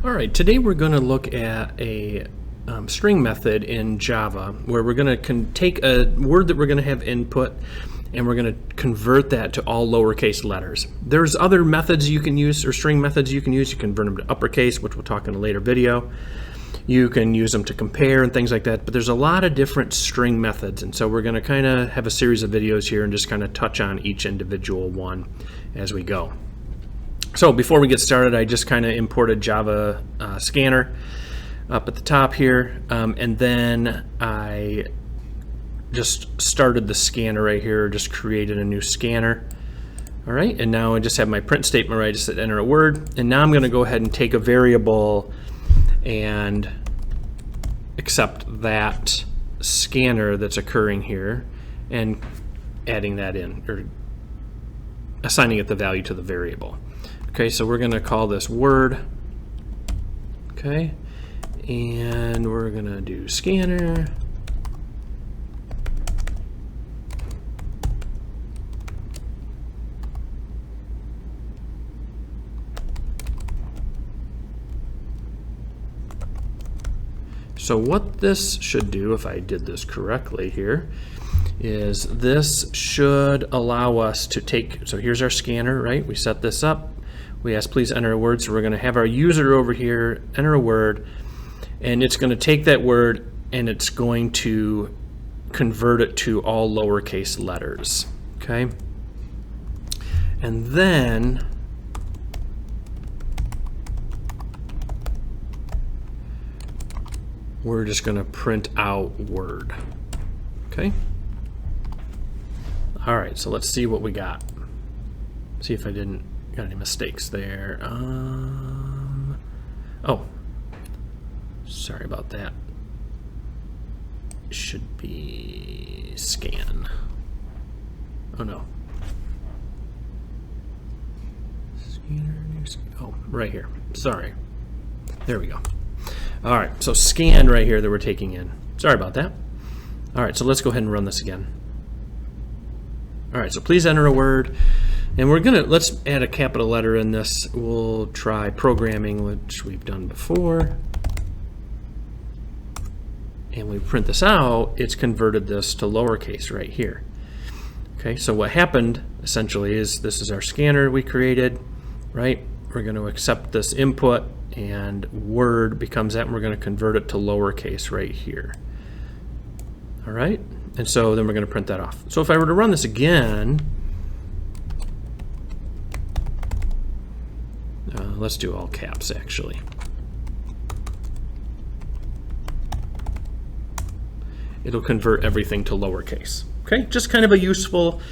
All right, today we're going to look at a string method in Java where we're going to take a word that we're going to have input and we're going to convert that to all lowercase letters. There's other methods you can use, or string methods you can use. You can convert them to uppercase, which we'll talk in a later video. You can use them to compare and things like that, but there's a lot of different string methods, and so we're going to kind of have a series of videos here and just kind of touch on each individual one as we go. So before we get started, I just kind of imported Java scanner up at the top here, and then I just started the scanner right here, just created a new scanner. All right, and now I just have my print statement where I just enter a word, and now I'm going to go ahead and take a variable and accept that scanner that's occurring here and adding that in, or assigning it the value to the variable. Okay, so we're going to call this word. Okay, and we're going to do scanner. So what this should do, if I did this correctly here, is this should allow us to take, so here's our scanner, right? We set this up. We ask please enter a word, so we're going to have our user over here enter a word, and it's going to take that word and it's going to convert it to all lowercase letters. Okay, and then we're just going to print out word. Okay, all right, so let's see what we got. See if I didn't got any mistakes there. Oh, sorry about that. It should be scan. Oh no. Oh, right here. Sorry. There we go. All right, so scan right here that we're taking in. Sorry about that. All right, so let's go ahead and run this again. All right, so please enter a word. And let's add a capital letter in this. We'll try programming, which we've done before. And we print this out, it's converted this to lowercase right here. Okay, so what happened essentially is this is our scanner we created, right? We're going to accept this input and word becomes that, and we're going to convert it to lowercase right here. All right, and so then we're going to print that off. So if I were to run this again, let's do all caps actually. It'll convert everything to lowercase. Okay, just kind of a useful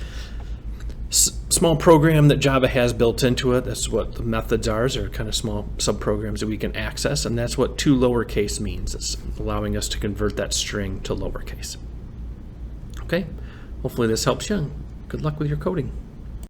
small program that Java has built into it. That's what the methods are kind of small subprograms that we can access, and that's what to lowercase means. It's allowing us to convert that string to lowercase. Okay, hopefully this helps you. Good luck with your coding.